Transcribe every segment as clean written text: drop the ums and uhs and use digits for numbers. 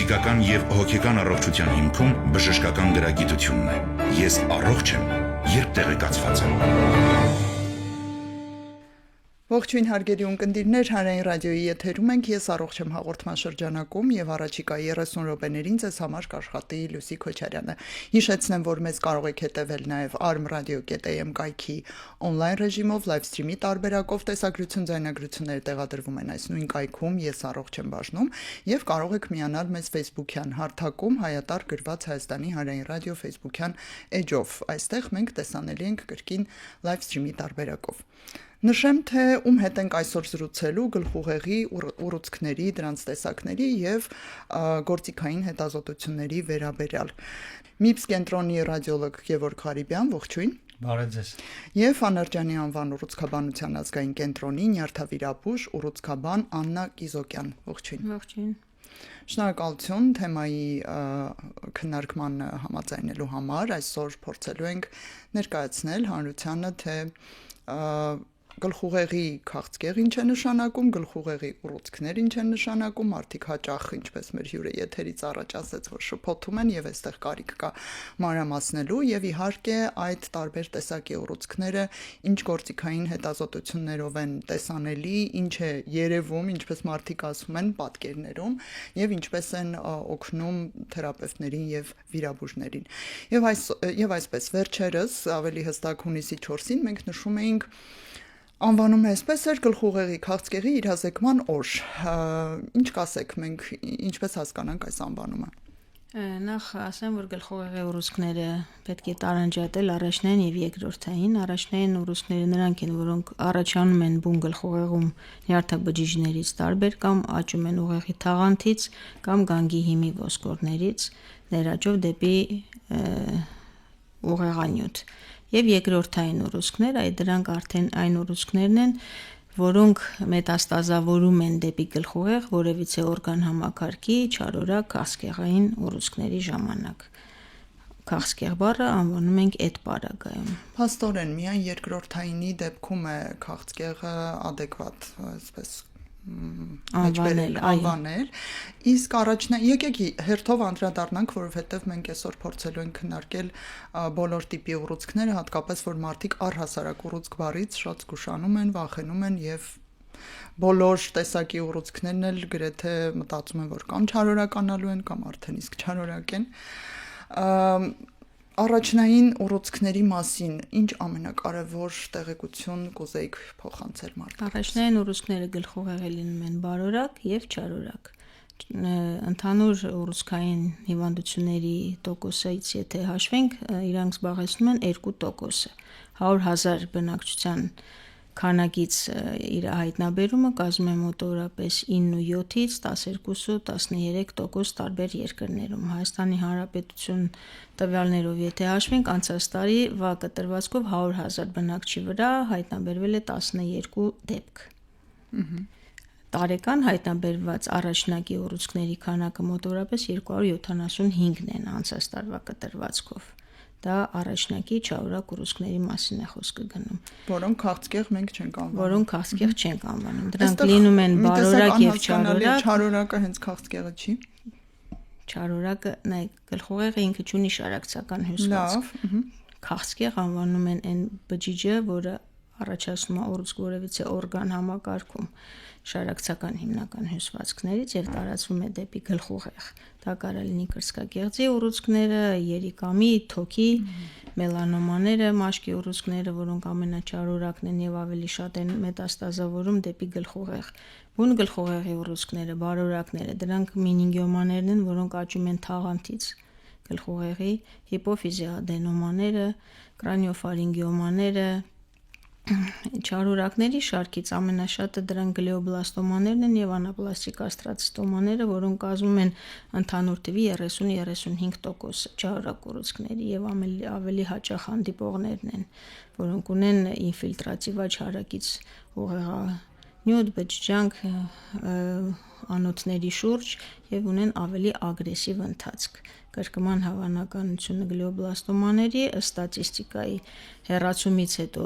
ֆիզիկական եւ հոգեկան առողջության հիմքում բժշկական գրագիտությունն է։ Ես առողջ եմ, երբ տեղեկացված եմ։ Ողջույն հարգելի ունկնդիրներ, Հանրային ռադիոյի եթերում ենք, ես առողջ եմ հաղորդման շրջանակում եւ առաջիկա 30 րոպեներին ձեզ համար կաշխատի Լուսի Քոչարյանը։ Հիշեցնեմ, որ մեզ կարող եք հետևել նաեւ armradio.am կայքի on-line ռեժիմով, live stream-ի տարբերակով, տեսագրություն ձայնագրությունները տեղադրվում են այս նույն կայքում, ես առողջ եմ բաժնում, եւ կարող եք միանալ մեզ Facebook-յան հարթակում հայատար գրված Հայաստանի Հանրային ռադիո Facebook-յան էջով։ Այստեղ մենք տեսանելի ենք կրկին live stream-ի տարբերակով։ Նշեմ, թե ում հետ ենք այսօր զրուցելու գլխուղեղի ուռուցքների, դրանց տեսակների եւ գործիքային հետազոտությունների վերաբերյալ։ MIPS կենտրոնի ռադիոլոգ Գևորգ Ղարիբյան, ողջույն։ Բարև ձեզ։ Եվ Անարջանի անվան ուռուցքաբանության ազգային կենտրոնի նյարդավիրաբույժ ուռուցքաբան Աննա Կիզոկյան, ողջույն։ Ողջույն։ Շնորհակալություն թեմայի քննարկման համաձայնելու համար։ Այսօր փորձելու ենք ներկայացնել հանրությանը, թե գլխուղեղի քաղցկեղ ինչ է նշանակում, գլխուղեղի ուռուցքներ ինչ են նշանակում, մարդիկ հաճախ, ինչպես մեր հյուրը եթերից առաջ ասաց, որ շփոթում են եւ այստեղ կարիք կա մանրամասնելու եւ իհարկե այդ տարբեր տեսակի ուռուցքները ինչ գործիքային հետազոտություններով են տեսանելի, ինչ է երևում, ինչպես մարդիկ ասում են, պատկերներում եւ ինչպես են օգնում թերապևտներին եւ վիրաբույժներին։ Եվ այսպես վերջերս ավելի հստակ հունիսի 4-ին մենք նշում էինք անվանում է այսպես էր գլխուղեղի քաղցկեղի իրազեկման օր։ Ինչ կասեք, մենք ինչպես հասկանանք այս անվանումը։ Նախ ասեմ, որ գլխուղեղի ուռուցքները պետք է տարանջատել առաջնային եւ երկրորդային։ Առաջնային ուռուցքները նրանք են, որոնք առաջանում են բուն գլխուղեղում նյարդաբջիջներից տարբեր կամ աճում են ուղեղի թաղանթից կամ գանգի հիմի ոսկորներից ներաճով դեպի ուղեղանյութ։ Եվ երկրորդային ուռուցքներ, այդ դրանք արդեն այն ուռուցքներն են, որոնք մետաստազավորում են դեպի գլխուղեղ որևիցե օրգան համակարգի չարորակ քաղցկեղային ուռուցքների ժամանակ։ Քաղցկեղ բառը անվանում ենք այդ պարագայում։ Փաստորեն միայն երկրորդայինի դեպքում է քաղցկեղը adekvat, այսպես անվանել, իսկ եկեք հերթով անդրադառնանք, որովհետև մենք այսօր փորձելու ենք քննարկել բոլոր տիպի ուռուցքները, հատկապես որ մարդիկ առհասարակ ուռուցք բառից շատ զգուշանում են, վախենում են եւ բոլոր տեսակի ուռուցքներն էլ գրեթե մտածում են, որ կամ չարորականալու են, կամ արդեն իսկ չարորակ են։ Առաջնային ուռուցքների մասին ինչ ամենակարևոր տեղեկություն կուզեիք փոխանցել մարդկանց։ Առաջնային ուռուցքները գլխուղեղի լինում են բարորակ եւ չարորակ։ Ընդհանուր ուռուցքային հիվանդությունների տոկոսից եթե հաշվենք, իրանք զբաղեցնում են 2%-ը։ 100,000 բնակչության քանակից իր հայտնաբերումը կազմում է մոտավորապես 9.7-ից 12-13% տարբեր երկրներում։ Հայաստանի Հանրապետություն տվյալներով եթե հաշվենք, անցած տարի վակը տրվածքով 100,000 բնակչի վրա հայտնաբերվել է 12 դեպք։ Տարեկան հայտնաբերված առաջնակի ուռուցքների քանակը մոտավորապես 275-ն են անցած տարվա կտրվածքով։ Դա առաջնակի չարորակ ուռուցքների մասին է խոսքը գնում։ Որոնք քաղցկեղ մենք չենք անվանում։ Որոնք քաղցկեղ չենք անվանում։ Դրանք լինում են բարորակ եւ չարորակ։ Չարորակը հենց քաղցկեղը չի։ Չարորակը, նայեք, գլխուղեղը ինքը ունի շարակցական հյուսվածք։ Քաղցկեղ անվանում են այն բջիջը, որը առաջացնում է ուռուցք որևիցե օրգան համակարգում շարակցական հիմնական հյուսվածքներից եւ տարածվում է դեպի գլխուղեղ։ Դա կարող լինի կրծքագեղձի ուռուցքները, երիկամի, թոքի, մելանոմաները, մաշկի ուռուցքները, որոնք ամենաչարորակն են եւ ավելի շատ են մետաստազավորում դեպի գլխուղեղ։ Բուն գլխուղեղի ուռուցքները, բարորակները, դրանք մինինգիոմաներն են, որոնք աճում են թաղանթից գլխուղեղի, հիպոֆիզի ադենոմաները, կրանիոֆարինգիոմաները, չարորակների շարքից ամենաշատը դրանք գլիոբլաստոմաներն են եւ անապլաստիկ աստրացիստոմաները, որոնք կազմում են ընդհանուր թվի 30-35% չարորակ ուռուցքների եւ ավելի հաճախ հանդիպողներն են, որոնք ունեն ինֆիլտրատիվ աճ հարակից ուղեղանյութ, բջջանք, անոթների շուրջ եւ ունեն ավելի ագրեսիվ ընթացք։ Կրկման հավանականությունը գլիոբլաստոմաների ստատիստիկայի հեռացումից հետո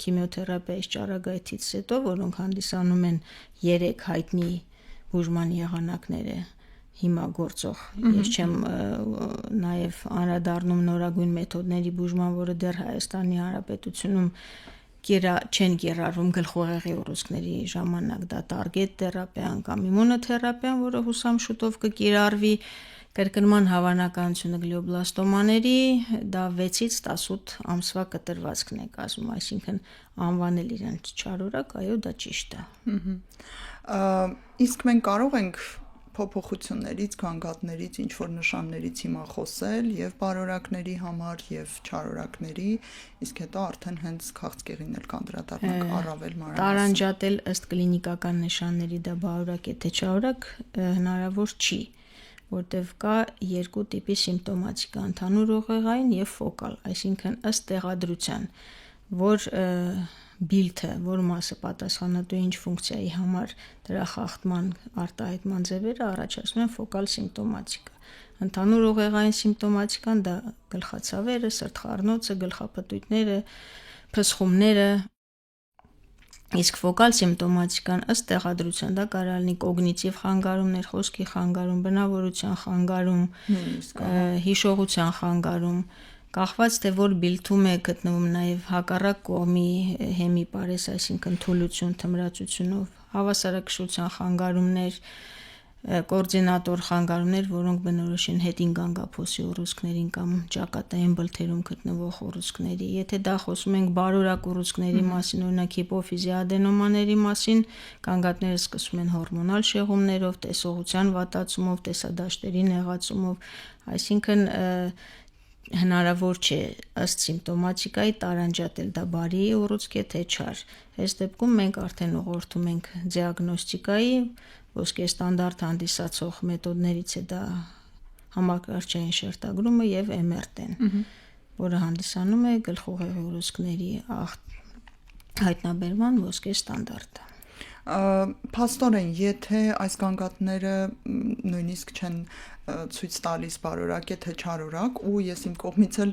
քիմիոթերապիայի ճառագայթից հետո, որոնք հանդիսանում են 3 հայտնի բուժման եղանակները, հիմա գործող։ Ես չեմ նաև անդրադառնում նորագույն մեթոդների բուժման, որը դեռ Հայաստանի Հանրապետությունում չեն կիրառվում գլխուղեղի ուռուցքների ժամանակ, դա տարգետ թերապիան կամ իմունոթերապիան, որը հուսամ շուտով կկիրառվի։ Կրկնման հավանականությունը գլիոբլաստոմաների դա 6-ից 18 ամսվա կտրվածքն է կազմում, այսինքն անվանել իրեն չարորակ, այո, դա ճիշտ է։ Իսկ մենք կարող ենք փոփոխություններից, գանգատներից, ինչ որ նշաններից հիմա խոսել եւ բարորակների համար եւ չարորակների, իսկ հետո արդեն հենց քաղցկեղին էլ կանդրադառնանք առավել մանրամասն։ Տարանջատել ըստ կլինիկական նշանների դա բարորակ է թե չարորակ հնարավոր չի, որտեվ կա երկու տիպի սիմպտոմատիկա՝ ընդհանուր ուղեղային եւ ֆոկալ, այսինքն ըստ տեղադրության, որ բիլթը, որ մասը պատասխանատու ինչ ֆունկցիայի համար դրա խախտման արտահայտման ձևերը առաջացնում են ֆոկալ սիմպտոմատիկա։ Ընդհանուր ուղեղային սիմպտոմատիկան դա գլխացավերը, սրտխառնոցը, գլխապտույտները, փսխումները, իսկ ֆոկալ սիմպտոմատիկան ըստ տեղադրության դա կարող լինի կոգնիտիվ խանգարումներ, խոսքի խանգարում, բնավորության խանգարում, հիշողության խանգարում, կախված թե որ բիլթում է գտնվում նաև հակառակ կողմի հեմիպարես, այսինքն թուլություն, թմրացությունով, հավասարակշռության խանգարումներ, կոորդինատոր խանգարումներ, որոնք բնորոշ են հետին գանգափոսի ուռուցքներին կամ ճակատային բլթերում գտնվող ուռուցքների։ Եթե դա խոսում ենք բարորակ ուռուցքների մասին, օրինակ հիպոֆիզի ադենոմաների մասին, գանգատները սկսվում են հորմոնալ շեղումներով, տեսողության վատացումով, տեսադաշտերի նեղացումով, այսինքն հնարավոր չէ ըստ սիմպտոմատիկայի տարանջատել դա բարի ուռուցք է թե չար։ Այս դեպքում մենք արդեն ուղղորդում ենք դիագնոստիկայի, ոսկե ստանդարտ հանդիսացող մեթոդներից է դա համակարգչային շերտագրումը եւ MRT-ն, որը հանդիսանում է գլխուղեղի ուռուցքների հայտնաբերման ոսկե ստանդարտը։ Փաստորեն, եթե այս գանգատները նույնիսկ չեն ցույց տալիս բարորակ է թե չարորակ, ու ես իմ կողմից էլ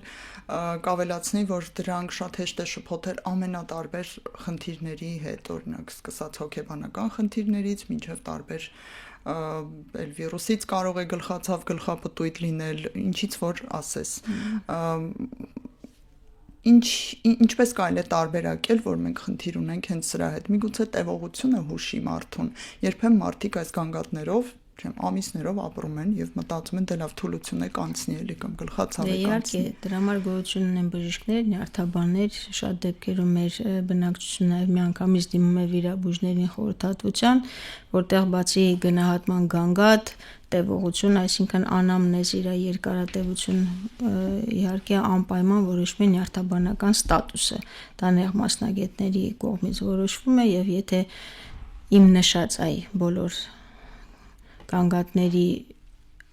կավելացնի, որ դրանք շատ հեշտ է շփոթել ամենատարբեր խնդիրների հետ, օրինակ սկսած հոգեբանական խնդիրներից մինչև տարբեր վիրուսից կարող է գլխացավ, գլխապտույտ լինել, ինչից որ ասես։ Ինչպես կարելի է տարբերակել, որ մենք խնդիր ունենք հենց սրա հետ։ Միգուցե տևողությունը հուշի մարդուն։ Երբեմն մարդիկ այս գանգատներով ամիսներով ապրում են եւ մտածում են դե լավ թուլություն է կանցնի էլի կամ գլխացավ է կանցնի։ Դրա համար գոյություն ունեն բժիշկներ, նյարդաբաններ, շատ դեպքերում մեր բնակչությունը նաեւ միանգամից դիմում է վիրաբույժներին խորհրդատվության, որտեղ բացի գնահատման գանգատ, տևողություն, այսինքն անամնեզ իր երկարատևություն իհարկե անպայման որոշվում է նյարդաբանական ստատուսը։ Դա նեղ մասնագետների կողմից որոշվում է եւ եթե իմ նշած բոլոր գանգատների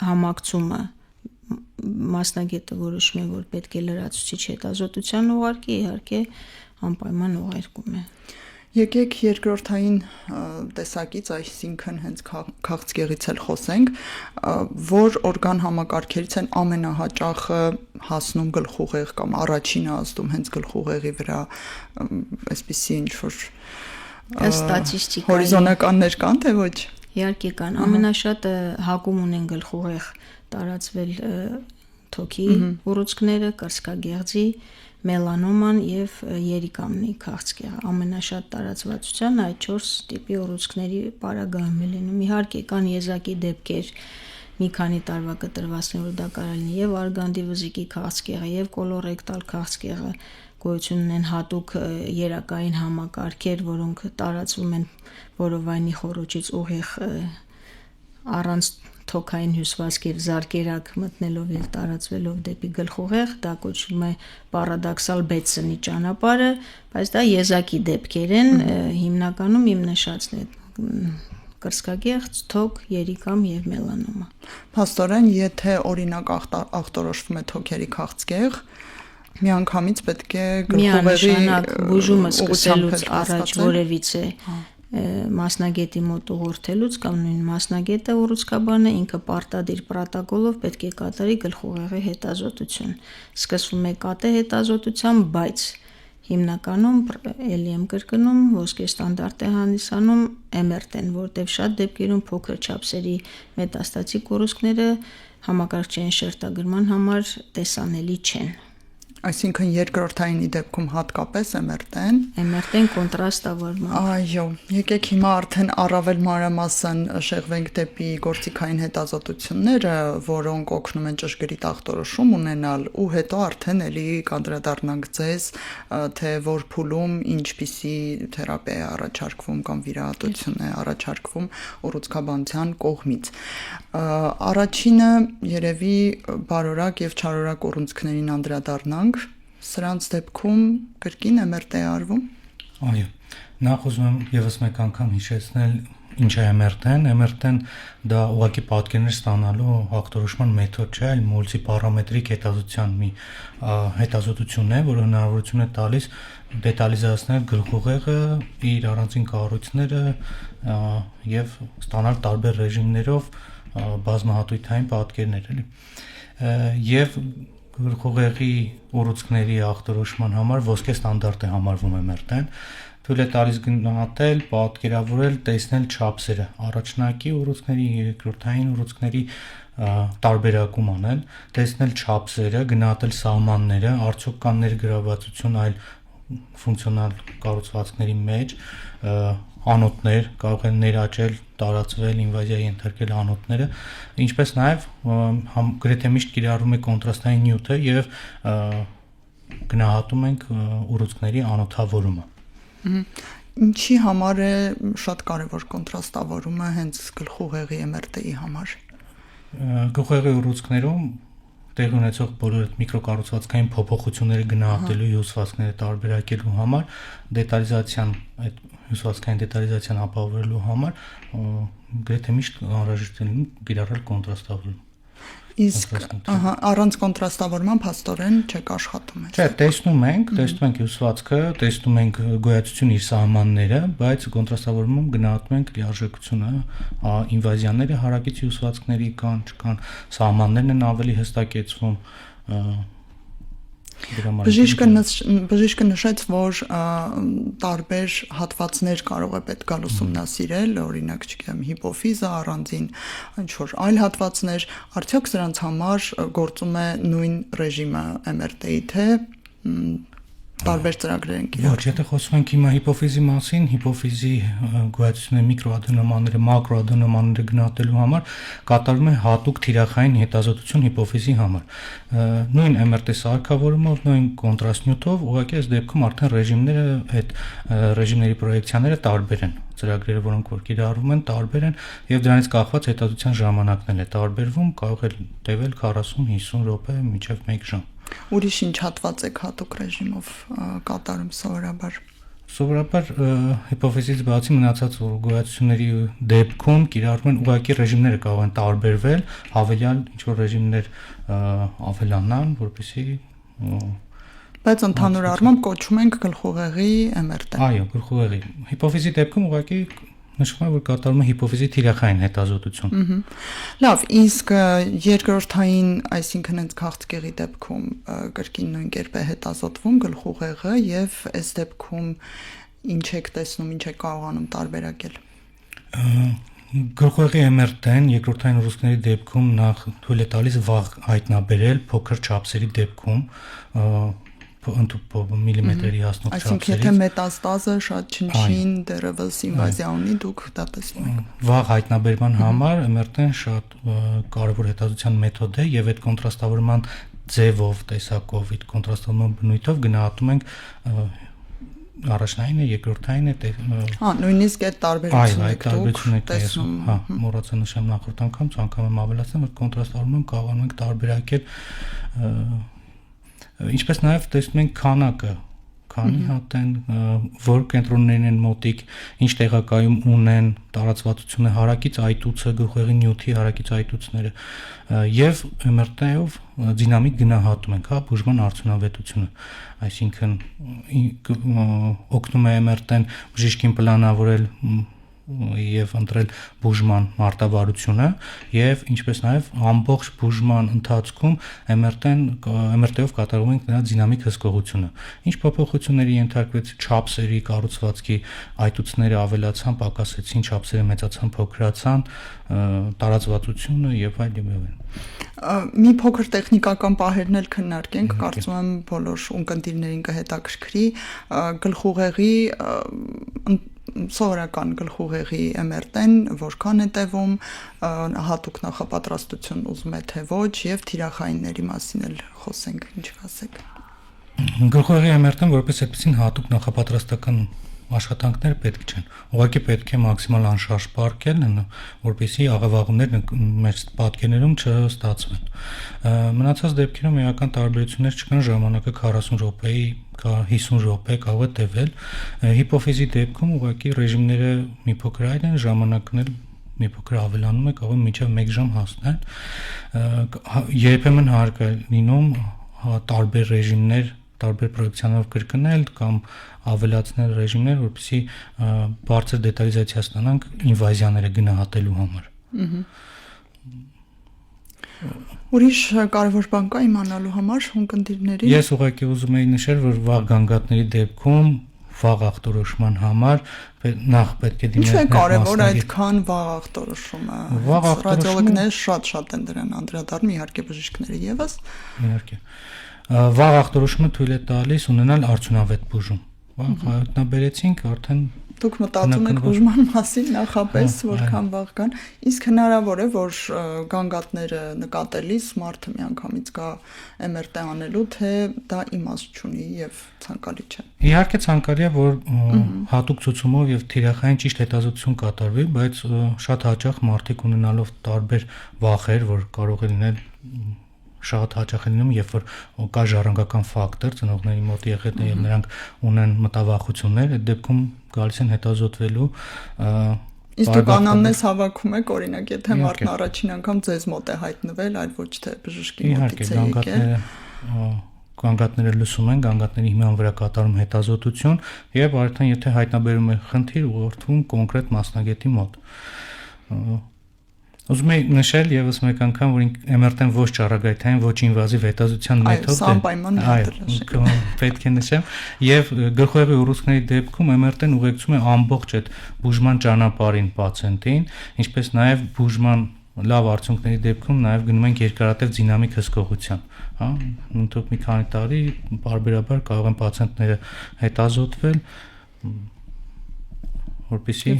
համակցումը մասնագետը որոշում է, որ պետք է լրացուցիչ հետազոտության ուղարկի, իհարկե անպայման ուղարկում է։ Եկեք երկրորդային տեսակից, այսինքն հենց քաղցկեղից էլ խոսենք, որ օրգան համակարգերից են ամենահաճախը հասնում գլխուղեղ կամ առաջինը ազդում հենց գլխուղեղի վրա, այսպիսի ինչ որ ստատիստիկայի հորիզոնականներ կան, թե ոչ։ Իհարկե կան, ամենաշատը հակում ունեն գլխուղեղ տարածվել թոքի ուռուցքները, կրծքագեղձի, մելանոման եւ երիկամնի քաղցկեղը ամենաշատ տարածվածության այդ 4 տիպի ուռուցքների պարագայում է լինում։ Իհարկե կան եզակի դեպքեր, մի քանի տարվա կտրվածքներ, որ դա կարող լինի եւ արգանդի վզիկի քաղցկեղը եւ կոլորեկտալ քաղցկեղը, գոյություն ունեն հատուկ երակային համակարգեր, որոնք տարածվում են որովայնի խոռոչից ուղիղ առանց թոքային հյուսվածքեր զարկերակ մտնելով եւ տարածվելով դեպի գլխուղեղ, դա կոչվում է պարադոքսալ Բեթսոնի ճանապարհը, բայց դա եզակի դեպքեր են, հիմնականում իմ նշածն է կրծքագեղձ, թոք, երիկամ եւ մելանոմա։ Փաստորեն, եթե օրինակ ախտորոշվում է թոքերի քաղցկեղ, միանգամից պետք է գլխուղեղի բուժումը սկսելուց առաջ որևիցե մասնագետի մոտ ուղղորդելուց կամ նույն մասնագետը ուռուցքաբանը ինքը պարտադիր պրոտոկոլով պետք է կատարի գլխուղեղի հետազոտություն։ Սկսվում է կատե հետազոտությամբ, բայց հիմնականում էլի եմ կրկնում ոսկե ստանդարտ է հանդիսանում MRT-ն, որտեղ շատ դեպքերում փոքր չափսերի մետաստատիկ ուռուցքները համակարգչային շերտագրման համար տեսանելի չեն։ Այսինքն երկրորդայինի դեպքում հատկապես MRT-ն կոնտրաստավորման։ Այո, եկեք հիմա արդեն առավել մանրամասն շեղվենք դեպի գործիքային հետազոտությունները, որոնք օգնում են ճշգրիտ ախտորոշում ունենալ, ու հետո արդեն էլի կանդրադառնանք ձեզ, թե որ փուլում ինչպիսի թերապիա է առաջարկվում կամ վիրահատություն է առաջարկվում ուռուցքաբանության կողմից։ Առաջինը երևի բարորակ եւ չարորակ ուռուցքներին անդրադառնանք Սրանց դեպքում կրկին MRT է արվում։ Այո, նախ ուզում եմ եւս մեկ անգամ հիշեցնել ինչ է MRT-ն։ MRT-ն դա ուղղակի պատկերներ ստանալու ախտորոշման մեթոդ չէ, այլ մուլտիպարամետրիկ հետազոտության մի հետազոտություն է, որը հնարավորություն է տալիս դետալիզացնել գլխուղեղը, իր առանձին կառույցները եւ ստանալ տարբեր ռեժիմներով բազմահատույթային պատկերներ, էլի։ Եվ գլխուղեղի ուռուցքների ախտորոշման համար ոսկե ստանդարտ է համարվում MRT-ն, թույլ է տալիս գնահատել, պատկերավորել, տեսնել չափսերը, առաջնակի ուռուցքների, երկրորդային ուռուցքների տարբերակում անել, տեսնել չափսերը, գնահատել սահմանները, արդյոք կան ներգրավվածություն այլ ֆունկցիոնալ կառուցվածքների մեջ, անոթներ, կարող են ներաճել, տարածվել, ինվազիայի ենթարկել անոթները, ինչպես նաև գրեթե միշտ կիրառում է կոնտրաստային նյութը եւ գնահատում ենք ուռուցքների անոթավորումը։ Ինչի համար է շատ կարևոր կոնտրաստավորումը հենց գլխուղեղի MRT-ի համար։ Գլխուղեղի ուռուցքներում տեղի ունեցող բոլոր այդ միկրոկառուցվածքային փոփոխությունները գնահատելու հյուսվածքները տարբերակելու համար դետալիզացիան այդ հյուսվածքային դետալիզացիան ապահովելու համար գրեթե միշտ անհրաժեշտ է կիրառել կոնտրաստավորում։ Իսկ առանց կոնտրաստավորման փաստորեն չեք աշխատում։ Չէ, տեսնում ենք հյուսվածքը, տեսնում ենք գոյացություն իր սահմանները, բայց կոնտրաստավորումում գնահատում ենք լիարժեքությունը, ինվազիաները հարակից հյուսվածքների կան, չկան, սահմաններն են ավելի հստակեցվում։ Բժիշկը նշեց, որ տարբեր հատվածներ կարող է պետք գալ ուսումնասիրել, օրինակ, չգիտեմ, հիպոֆիզը, առանձին ինչ-որ այլ հատվածներ, արդյոք սրանց համար գործում է նույն ռեժիմը MRT-ի, թե տարբեր ծրագրեր են կիրառվում։ Ոչ, եթե խոսում ենք հիմա հիպոֆիզի մասին, հիպոֆիզի գոյացությունը միկրոադենոմանները, մակրոադենոմանները գնահատելու համար կատարվում է հատուկ թիրախային հետազոտություն հիպոֆիզի համար։ Նույն MRT սարքավորումով, նույն կոնտրաստնյութով, ուղղակի այս դեպքում արդեն ռեժիմները, այդ ռեժիմների պրոյեկցիաները տարբեր են։ Ծրագրերը, որոնք որ կիրառվում են, տարբեր են եւ դրանից կախված հետազոտության ժամանակներն է տարբերվում, կարող է տևել 40-50 րոպե մինչեւ 1 ժամ։ Ուրիշ ինչ հատված եք հատուկ ռեժիմով կատարում սովորաբար։ Սովորաբար հիպոֆիզից բացի մնացած գոյացությունների դեպքում կիրառվում են ուղղակի ռեժիմները կարող են տարբերվել, հավելյալ ինչ որ ռեժիմներ ավելանան, որպեսզի Բայց ընդհանուր առմամբ կոչում ենք գլխուղեղի MRT։ Այո, գլխուղեղի։ Հիպոֆիզի դեպքում ուղղակի նշվում է, որ կատարվում է հիպոֆիզի թիրախային հետազոտություն։ Լավ, իսկ երկրորդային, այսինքն հենց քաղցկեղի դեպքում կրկին նույն կերպ է հետազոտվում գլխուղեղը եւ այս դեպքում ինչ եք տեսնում, ինչ եք կարողանում տարբերակել։ Գլխուղեղի MRT-ն երկրորդային ուռուցքների դեպքում նախ թույլ է տալիս վաղ հայտնաբերել փոքր չափսերի դեպքում միլիմետրերի հասնող չափսերից։ Այսինքն եթե մետաստազը շատ չնչին դեռևս ինվազիա ունի, դուք դա տեսնում եք։ Վաղ հայտնաբերման համար MRT-ն շատ կարևոր հետազոտության մեթոդ է եւ այդ կոնտրաստավորման ձևով, տեսակով, այդ կոնտրաստավորման բնույթով գնահատում ենք առաջնային է, երկրորդային է, նույնիսկ այդ տարբերությունը եք տեսնում, մոռացա նշեմ նախորդ անգամ, ցանկանում եմ ավելացնել, որ կոնտրաստավորման կարողանում ենք տարբերակել ինչպես նաև տեսնում ենք քանակը, քանի հատ են, որ կենտրոններն են մոտիկ, ինչ տեղակայում ունեն, տարածվածությունը, հարակից այտուցը, գլխուղեղի նյութի հարակից այտուցները եւ MRT-ով դինամիկ գնահատում ենք, բուժման արդյունավետությունը, այսինքն օգնում է MRT-ն բժիշկին պլանավորել եւ ընտրել բուժման մարտավարությունը եւ ինչպես նաեւ ամբողջ բուժման ընթացքում MRT-ով կատարում ենք նրա դինամիկ հսկողությունը։ Ինչ փոփոխությունների ենթարկվեց չափսերի, կառուցվածքի այտուցները ավելացան, պակասեցին, չափսերը մեծացան, փոքրացան, տարածվածությունը եւ այլն։ Մի փոքր տեխնիկական պահերն էլ քննարկենք, կարծում եմ բոլոր ունկնդիրներին կհետաքրքրի գլխուղեղի սովորական գլխուղեղի MRT-ն որքան է տևում, հատուկ նախապատրաստություն ուզում է թե ոչ եւ թիրախայինների մասին էլ խոսենք, ինչ կասեք։ Գլխուղեղի MRT-ն որպես այդպեսին հատուկ նախապատրաստական աշխատանքներ պետք չեն։ Ուղղակի պետք է մաքսիմալ անշարժ պարկել, որպեսզի աղավաղումներ մեր պատկերներում չստացվեն։ Մնացած դեպքերում էական տարբերություններ չկան, ժամանակը 40 րոպեի, 50 րոպե կարող է տևել։ Հիպոֆիզի դեպքում ուղղակի ռեժիմները մի փոքր այլ են, ժամանակն էլ մի փոքր ավելանում է, կարող է մինչև 1 ժամ հասնել։ Երբեմն հարկ է լինում տարբեր ռեժիմներ, տարբեր պրոյեկցիաներով կրկնել կամ ավելացնել ռեժիմներ, որպեսզի բարձր դետալիզացիա ստանանք ինվազիաները գնահատելու համար։ Ուրիշ կարևոր բան կա իմանալու համար ունկնդիրների։ Ես ուղղակի ուզում էի նշել, որ վաղ գանգատների դեպքում վաղ ախտորոշման համար նախ պետք է դիմել։ Ինչու է կարևոր այդքան վաղ ախտորոշումը։ Ռադիոլոգները շատ են դրան անդրադառնում, իհարկե բժիշկները եւս։ Իհարկե։ Վաղ ախտորոշումը թույլ է տալիս ունենալ արդյունավետ բուժում։ Վաղ հայտնաբերեցինք, արդեն դուք մտածում եք բուժման մասին նախապես, որքան վաղ կան, իսկ հնարավոր է, որ գանգատները նկատելիս մարդը միանգամից գա MRT անելու, թե դա իմաստ չունի եւ ցանկալի չէ։ Իհարկե ցանկալի է, որ հատուկ ցուցումով եւ թիրախային ճիշտ հետազոտություն կատարվի, բայց շատ հաճախ մարդիկ ունենալով տարբեր վախեր, որ կարող է լինել շատ հաճախ է լինում, երբ որ կա ժառանգական ֆակտոր ծնողների մոտ եղել է եւ նրանք ունեն մտավախություններ, այդ դեպքում գալիս են հետազոտվելու։ Իսկ դուք անամնես հավաքում եք, օրինակ, եթե մարդն առաջին անգամ ձեզ մոտ է հայտնվել, այլ ոչ թե բժշկի մոտից է եկել։ Գանգատները լսում են, գանգատների հիման վրա կատարում հետազոտություն եւ արդեն եթե հայտնաբերում է խնդիր, ուղղորդվում կոնկրետ մասնագետի մոտ։ Ուզում եմ նշել եւս մեկ անգամ, որ MRT-ն ոչ ճառագայթային, ոչ ինվազիվ հետազոտության մեթոդ է։ Սա անպայման պետք է նշեմ, եւ գլխուղեղի ուռուցքների դեպքում MRT-ն ուղեկցում է ամբողջ այդ բուժման ճանապարհին պացիենտին, ինչպես նաեւ բուժման լավ արդյունքների դեպքում նաեւ գնում ենք երկարատև դինամիկ հսկողության, հա, ընդհանուր մի քանի տարի բարբերաբար կարող են պացիենտները հետազոտվել, որպեսզի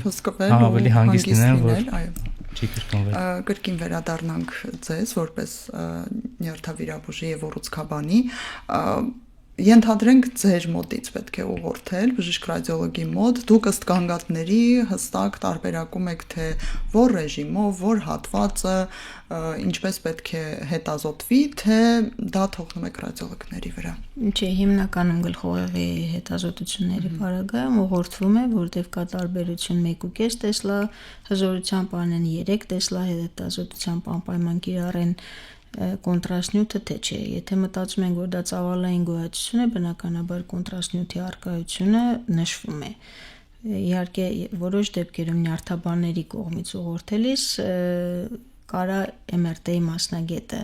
ավելի հանգիստ լինեն, որ Կրկին վերադառնանք ձեզ որպես նյարդավիրաբույժի եւ ուռուցքաբանի, ենթադրենք ձեր մոտից պետք է ուղղորդել բժիշկ ռադիոլոգի մոտ, դուք ըստ գանգատների հստակ տարբերակում եք թե որ ռեժիմով, որ հատվածը ինչպես պետք է հետազոտվի, թե դա թողնում եք ռադիոլոգների վրա։ Չէ, հիմնականում գլխուղեղի հետազոտությունների պարագայում ուղղորդվում է, որտեղ կա տարբերություն 1.5 տեսլա հզորությամբ անեն 3 տեսլա հետազոտությամբ անպայման կիրառեն կոնտրաստ նյութը թե չէ, եթե մտածում ենք, որ դա ծավալային գոյացություն է, բնականաբար կոնտրաստ նյութի առկայությունը նշվում է։ Իհարկե, որոշ դեպքերում նյարդաբանների կողմից ուղղորդելիս կարա MRT-ի մասնագետը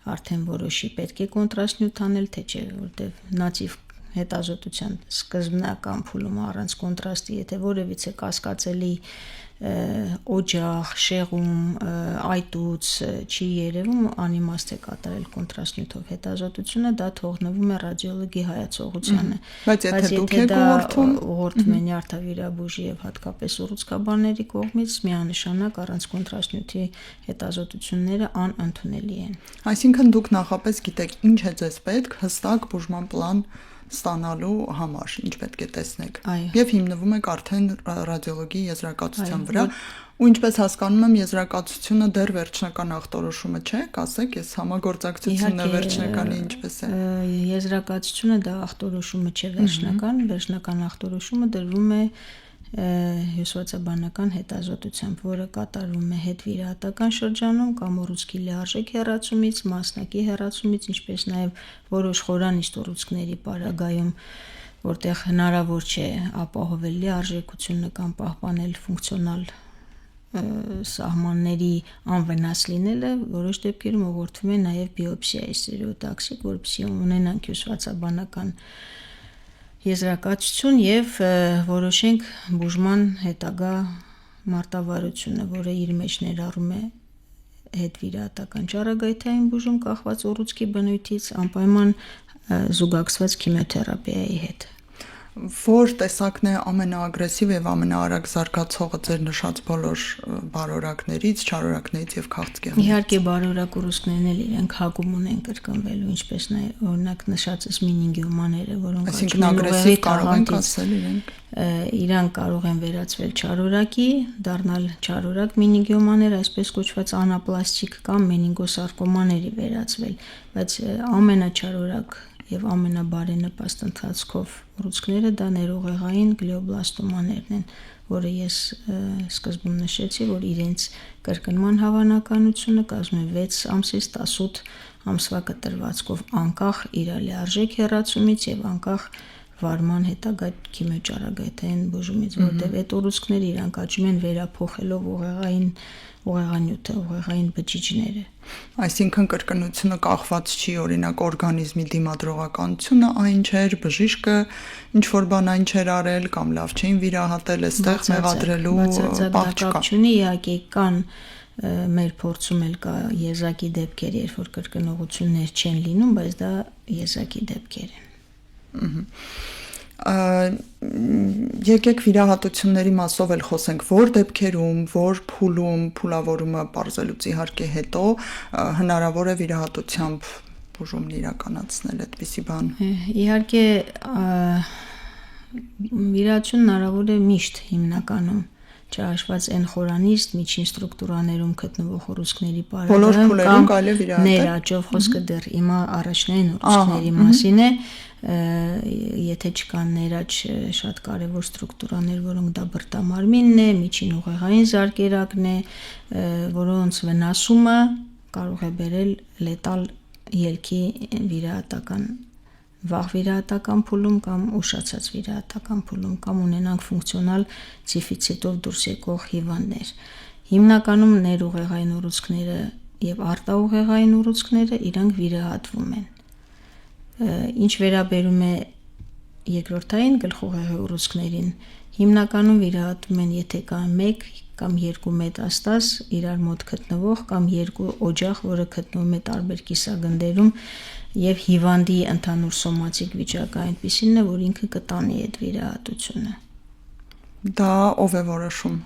արդեն որոշի պետք է կոնտրաստ նյութ անել, թե չէ, որտեղ նատիվ հետազոտության սկզբնական փուլում առանց կոնտրաստի, եթե որևիցե կասկածելի օջախ, շեղում, այտուց չի երևում, անիմաստ է կատարել կոնտրաստ նյութով հետազոտությունը, դա թողնվում է ռադիոլոգի հայացողությանը։ Բայց եթե դուք եք ուղղորդում են նյարդավիրաբույժի եւ հատկապես ուռուցքաբանների կողմից, միանշանակ առանց կոնտրաստ նյութի հետազոտությունները անընդունելի են։ Այսինքն դուք նախապես գիտեք ինչ է ձեզ պետք հստակ բուժման պլան ստանալու համար, ինչ պետք է տեսնեք։ Եվ հիմնվում եք արդեն ռադիոլոգի եզրակացության վրա, ու ինչպես հասկանում եմ, եզրակացությունը դեռ վերջնական ախտորոշումը չէ, կասեք, ես համագործակցությունը վերջնականի ինչպես է։ Եզրակացությունը դա ախտորոշումը չէ վերջնական, վերջնական ախտորոշումը դրվում է հյուսվածաբանական հետազոտությամբ, որը կատարվում է հետվիրահատական շրջանում կամ ուռուցքի լիարժեք հեռացումից, մասնակի հեռացումից, ինչպես նաև որոշ խորանիստ ուռուցքների պարագայում որտեղ հնարավոր չէ ապահովել արժեքությունը կամ պահպանել ֆունկցիոնալ սահմանների անվնաս լինելը, որոշ դեպքերում ուղղորդվում է նաև բիոպսիայի ստերեոտաքսիկ, որպեսզի ունենանք հյուսվածաբանական եզրակացություն եւ որոշենք բուժման հետագա մարտավարությունը, որը իր մեջ ներառում է հետվիրահատական ճառագայթային բուժում կախված ուռուցքի բնույթից, անպայման զուգակցված քիմիոթերապիայի հետ։ Որ տեսակն է ամենաագրեսիվ եւ ամենաարագ զարգացողը ձեր նշած բոլոր բարորակներից, չարորակներից եւ քաղցկեղներից։ Իհարկե բարորակ ուռուցքներն էլ իրենք հակում ունեն կրկնվելու, ինչպես նաեւ օրինակ նշածս մինինգիոմաները, որոնք այսինքն ագրեսիվ կարող են կասել իրենք։ Իրանք կարող են վերածվել չարորակի, դառնալ չարորակ մինինգիոմաներ, այսպես կոչված անապլաստիկ կամ մենինգոսարկոմաների վերածվել, բայց ամենաչարորակ եւ ամենաբարենպաստ ընթացքով ուռուցքները դա ներուղեղային գլիոբլաստոմաներն են, որը ես սկզբում նշեցի, որ իրենց կրկնման հավանականությունը կազմում է 6 ամսից 18 ամսվա կտրվածքով անկախ իր լիարժեք հեռացումից եւ անկախ վարման հետագա քիմիոճառագայթային բուժումից, որտեղ այդ ուռուցքները իրանք աճում են վերափոխելով ուղեղանյութը, ուղեղային բջիջները։ Այսինքն կրկնությունը կախված չի օրինակ օրգանիզմի դիմադրողականությունը այն չէր, բժիշկը ինչ որ բան այն չէր արել կամ լավ չէին վիրահատել, այստեղ մեղադրելու բախ չկա։ Իհարկե կան մեր փորձում էլ կա եզակի դեպքեր, երբ որ կրկնողություններ չեն լինում, բայց դա եզակի դեպքեր են։ Եկեք վիրահատությունների մասով էլ խոսենք, որ դեպքերում, որ փուլում, փուլավորումը բարձելուց իհարկե հետո հնարավոր է վիրահատությամբ բուժումն իրականացնել, այդպիսի բան։ Իհարկե վիրահատությունն հնարավոր է միշտ հիմնականում չհաշված այն խորանիստ միջին ստրուկտուրաներում գտնվող ուռուցքների պարագայում կամ ներաճով խոսքը դեռ հիմա առաջնային ուռուցքների մասին է, եթե չկան ներաճ շատ կարևոր ստրուկտուրաներ, որոնք դա բրտամարմինն է, միջին ուղեղային զարկերակն է, որոնց վնասումը կարող է բերել լետալ ելքի վիրահատական վաղ վիրահատական փուլում կամ ուշացած վիրահատական փուլում կամ ունենանք ֆունկցիոնալ դեֆիցիտով դուրս եկող հիվանդներ։ Հիմնականում ներուղեղային ուռուցքները եւ արտաուղեղային ուռուցքները իրանք վիրահատվում են։ Ինչ վերաբերում է երկրորդային գլխուղեղի ուռուցքներին, հիմնականում վիրահատում են, եթե կա 1 կամ 2 մետաստազ իրար մոտ գտնվող կամ 2 օջախ, որը գտնվում է տարբեր կիսագնդերում եւ հիվանդի ընդհանուր սոմատիկ վիճակը այնպիսին է, որ ինքը կտանի այդ վիրահատությունը։ Դա ով է որոշում։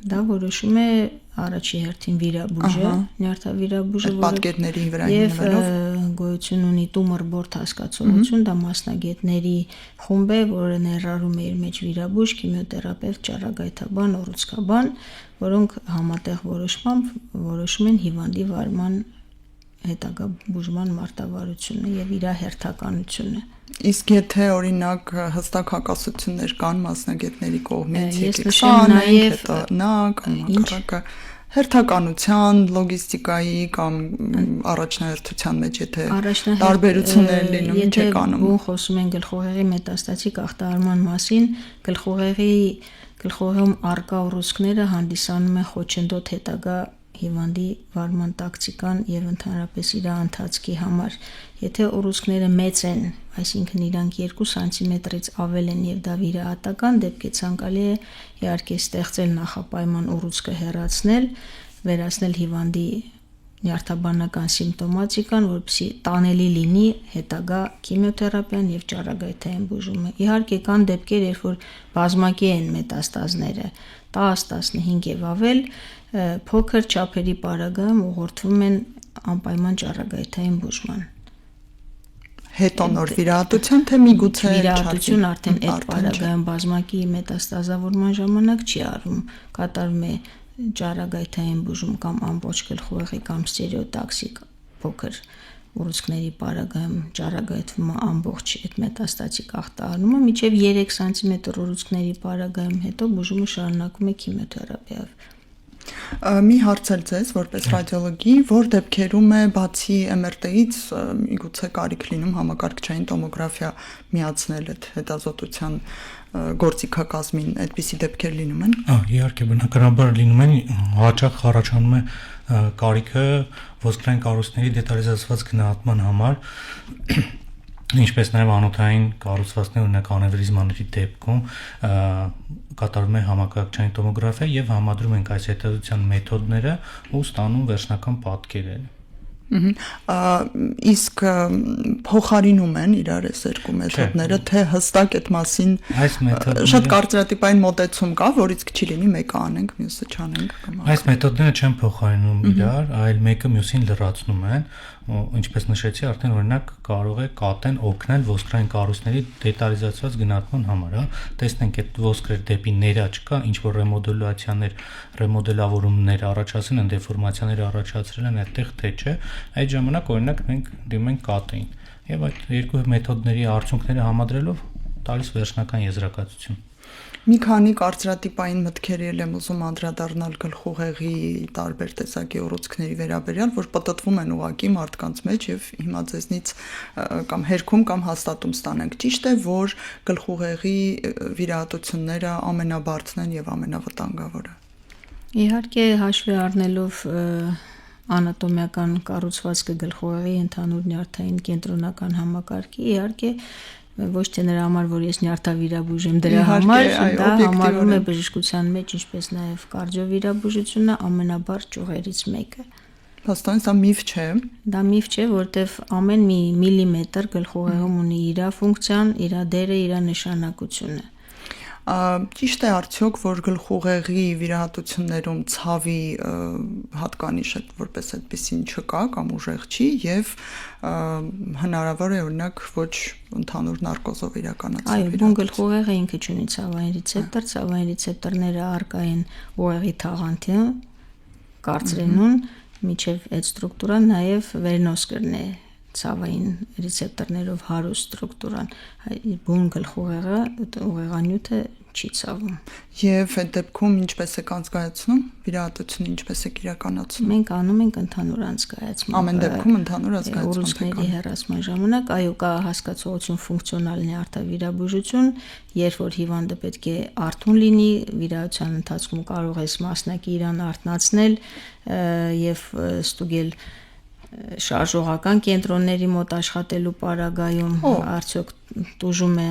Դա որոշում է առաջի հերթին վիրաբույժը, նյարդավիրաբույժը, պատկերների վրա հիմնվելով գոյություն ունի տումոր բորդ հասկացողություն, դա մասնագետների խումբ է, որը ներառում է իր մեջ վիրաբույժ, քիմիոթերապևտ, ճառագայթաբան, ուռուցքաբան, որոնք համատեղ որոշմամբ որոշում են հիվանդի վարման հետագա բուժման մարտավարությունը եւ իր հերթականությունը։ Իսկ եթե օրինակ հստակ հակասություններ կան մասնագետների կողմից, եկեք նաև նա կամ հակառակը հերթականության, լոգիստիկայի կամ առաջնահերթության մեջ եթե տարբերություններ լինում, ինչ է կանում։ Եթե խոսում են գլխուղեղի մետաստատիկ ախտահարման մասին, գլխուղեղում առկա ուռուցքները հանդիսանում են խոչընդոտ հետագա հիվանդի վարման տակտիկան եւ ընդհանրապես իր ընթացքի համար։ Եթե ուռուցքները մեծ են, այսինքն իրանք 2 սանտիմետրից ավել են եւ դա վիրահատական դեպք է, ցանկալի է իհարկե ստեղծել նախապայման ուռուցքը հեռացնել, վերացնել հիվանդի նյարդաբանական սիմպտոմատիկան, որպեսզի տանելի լինի հետագա քիմիոթերապիան եւ ճառագայթային բուժումը։ Իհարկե կան դեպքեր, երբ որ բազմակի են մետաստազները, 10-15 եւ ավել, փոքր չափերի պարագայում ուղղորդվում են անպայման ճառագայթային բուժման։ Հետո նոր վիրահատության, թե միգուցե վիրահատություն արդեն այդ պարագայում բազմակի մետաստազավորման ժամանակ չի արվում, կատարվում է ճառագայթային բուժում կամ ամբողջ գլխուղեղի կամ ստերեոտաքսիկ փոքր ուռուցքների պարագայում ճառագայթվում է ամբողջ այդ մետաստատիկ ախտահարումը, մինչև 3 սանտիմետր ուռուցքների պարագայում հետո բուժումը շարունակում է քիմիոթերապիայով։ Մի հարց էլ ձեզ որպես ռադիոլոգի, որ դեպքերում է բացի MRT-ից միգուցե կարիք լինում համակարգչային տոմոգրաֆիա միացնել այդ հետազոտության գործիքակազմին, այդպիսի դեպքեր լինում են։ Իհարկե, բնականաբար լինում են, հաճախ առաջանում է կարիքը ոսկրային կառույցների դետալիզացված գնահատման համար, ինչպես նաև անոթային կառուցվածքներ, օրինակ անևրիզմաների դեպքում կատարվում է համակարգչային տոմոգրաֆիա եւ համադրում ենք այս հետազոտության մեթոդները ու ստանում վերջնական պատկերները։ Իսկ փոխարինում են իրար այս երկու մեթոդները, թե հստակ այդ մասին շատ կարծրատիպային մոտեցում կա, որից չի լինի մեկը անենք, մյուսը չանենք կամ այս մեթոդները չեն փոխարինում իրար, այլ մեկը մյուսին լրացնում են, ինչպես նշեցի, արդեն օրինակ կարող է կատեն օգնել ոսկրային կառույցների դետալիզացված գնահատման համար, հա, տեսնենք այդ ոսկրեր դեպի ներաճ կա, ինչ որ ռեմոդուլյացիաներ, ռեմոդելավորումներ առաջացրել են, դեֆորմացիաներ առաջացրել են այդտեղ թե չէ, այդ ժամանակ օրինակ մենք դիմում ենք կատեին եւ այդ երկու մեթոդների արդյունքները համադրելով տալիս վերջնական եզրակացություն։ Մի քանի կարծրատիպային մտքեր եմ ուզում անդրադառնալ գլխուղեղի տարբեր տեսակի ուռուցքների վերաբերյալ, որ պատտվում են ուղակի մարդկանց մեջ եւ հիմա ձեզնից կամ հերքում կամ հաստատում ստանենք։ Ճիշտ է, որ գլխուղեղի վիրահատությունները ամենաբարձրն են եւ ամենավտանգավորը։ Իհարկե, հաշվի առնելով անատոմիական կառուցվածքը գլխուղեղի ընդհանուր նյարդային կենտրոնական համակարգի, իհարկե ոչ թե նրա համար, որ ես նյարդավիրաբույժ եմ, դրա համար դա համարվում է բժշկության մեջ, ինչպես նաև կարդիովիրաբուժությունը ամենաբարձր ճյուղերից մեկը։ Փաստորեն սա միֆ չէ։ Դա միֆ չէ, որտեվ ամեն մի միլիմետր գլխուղեղում ունի իր ֆունկցիան, իր դերը, իր նշանակությունը։ Ճիշտ է արդյոք, որ գլխուղեղի վիրահատություններում ցավի հատկանիշը որպես այդպեսին չկա կամ ուժեղ չի եւ հնարավոր է օրինակ ոչ ընդհանուր նարկոզով իրականացնել։ Այո, բուն գլխուղեղը ինքը ունի ցավային ռեցեպտոր, ցավային ռեցեպտորները առկա են ուղեղի թաղանթի կարծրենուն, միջև այդ ստրուկտուրան նաև վերնոսկրն է ցավային ռեցեպտորներով հարուստ ստրուկտուրան, բուն գլխուղեղը ուղեղանյութը չի ցավում։ Եվ այդ դեպքում ինչպես է կանցկայացնում վիրահատությունը, ինչպես է իրականացնում։ Մենք անում ենք ընդհանուր անցկայացում։ Ամեն դեպքում ընդհանուր անցկայացում։ Ուռուցքների հեռացման ժամանակ այո կա հասկացողություն ֆունկցիոնալ նյարդավիրաբուժություն, երբ որ հիվանդը պետք է արթուն լինի, վիրահատության ընթացքում կարող է մասնակի իրան արթնացնել եւ ստուգել շարժողական կենտրոնների մոտ աշխատելու պարագայում արդյոք տուժում է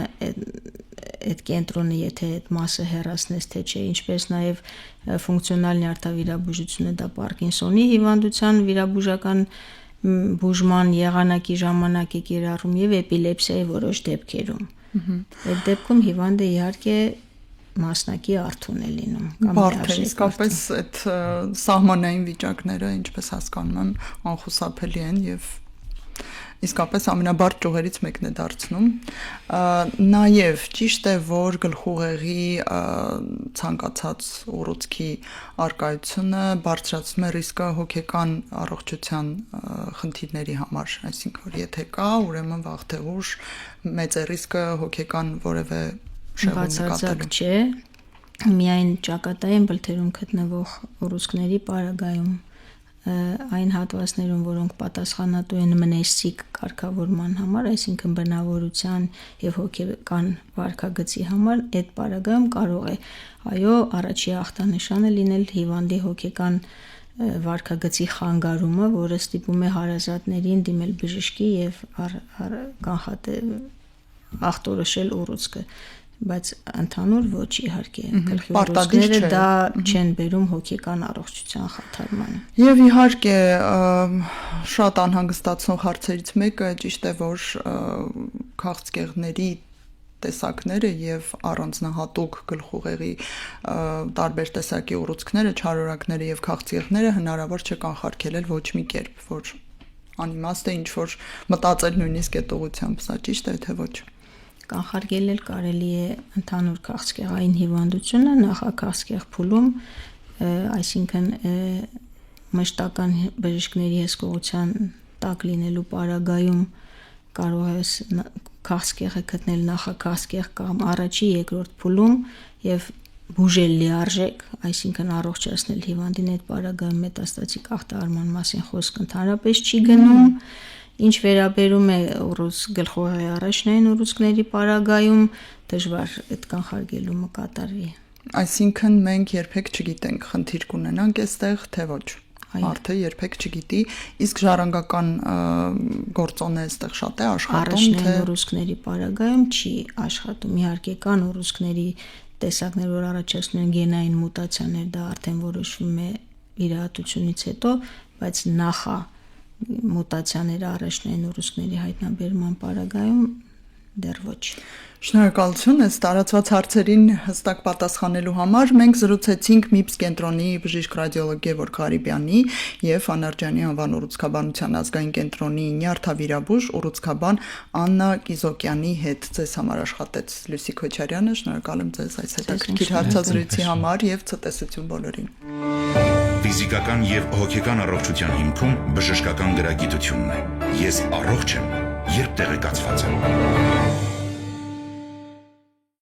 այդ կենտրոնը, եթե այդ մասը հեռացնես թե չէ, ինչպես նաև ֆունկցիոնալ նյարդավիրաբուժությունը դա Պարկինսոնի հիվանդության վիրաբուժական բուժման եղանակի ժամանակ է կիրառում եւ էպիլեպսիայի որոշ դեպքերում։ Այդ դեպքում հիվանդը իհարկե մասնակի արթուն է լինում կամ իսկապես այդ սահմանային վիճակները, ինչպես հասկանում եմ, անխուսափելի են եւ իսկապես ամենաբարձր ճյուղերից մեկն է դարձնում։ Նաև ճիշտ է, որ գլխուղեղի ցանկացած ուռուցքի արկայությունը բարձրացնում է ռիսկը հոգեկան առողջության խնդիրների համար, այսինքն որ եթե կա, ուրեմն վաղ թե ուշ մեծ է ռիսկը հոգեկան որևէ բացարձակ չէ, միայն ճակատային բլթերում գտնվող ուռուցքների պարագայում այն հատվածներում, որոնք պատասխանատու են մնեսիկ կարգավորման համար, այսինքն բնավորության եւ հոգեկան վարքագծի համար, այդ պարագայում կարող է այո, առաջի ախտանշանը լինել հիվանդի հոգեկան վարքագծի խանգարումը, որը ստիպում է հարազատներին դիմել բժշկի եւ ախտորոշել ուռուցքը, բայց ընդհանուր ոչ իհարկե գլխի ուռուցքները դա չեն բերում հոգեկան առողջության խաթարմանը։ Եվ իհարկե շատ անհանգստացնող հարցերից մեկը ճիշտ է, որ քաղցկեղների տեսակները եւ առանձնահատուկ գլխուղեղի տարբեր տեսակի ուռուցքները, չարորակները եւ քաղցկեղները հնարավոր չէ կանխարգելել ոչ մի կերպ, որ անիմաստ է ինչ որ մտածել նույնիսկ այդ ուղղությամբ, սա ճիշտ է թե ոչ։ Կանխարգելել կարելի է ընդհանուր քաղցկեղային հիվանդությունը նախաքաղցկեղ փուլում, այսինքն մշտական բժիշկների հսկողության տակ լինելու պարագայում կարող է քաղցկեղը գտնել նախաքաղցկեղ կամ առաջի երկրորդ փուլում եւ բուժել լիարժեք, այսինքն առողջացնել հիվանդին այդ պարագայում մետաստատիկ ախտահարման մասին խոսք ընդհանրապես չի գնում։ Ինչ վերաբերում է ուռուցք գլխուղեղի առաջնային ուռուցքների պարագայում, դժվար այդ կանխարգելումը կատարվի։ Այսինքն մենք երբեք չգիտենք խնդիր կունենանք այստեղ, թե ոչ։ Մարդը երբեք չգիտի, իսկ ժառանգական գործոնը այստեղ շատ է աշխատում, թե առաջնային ուռուցքների պարագայում չի աշխատում։ Իհարկե կան ուռուցքների տեսակներ, որ առաջացնում են գենային մուտացիաներ, դա արդեն որոշվում է վիրահատությունից հետո, բայց նախա մուտացիաները առաջնային ուռուցքների հայտնաբերման պարագայում դեռ ոչ։ Շնորհակալություն այս տարածված հարցերին հստակ պատասխանելու համար։ Մենք զրուցեցինք MIPS կենտրոնի բժիշկ ռադիոլոգ Գևորգ Ղարիբյանի եւ Անարջանի անվան ուռուցքաբանության ազգային կենտրոնի նյարդավիրաբույժ ուռուցքաբան Աննա Կիզոկյանի հետ։ Ձեզ համար աշխատեց Լուսի Քոչարյանը։ Շնորհակալ եմ ձեզ այս հետաքրքիր հարցազրույցի համար եւ ցտեսություն բոլորին։ Ֆիզիկական եւ հոգեկան առողջության հիմքում բժշկական գրագիտությունն է։ Ես առողջ եմ, երբ տեղեկացված եմ։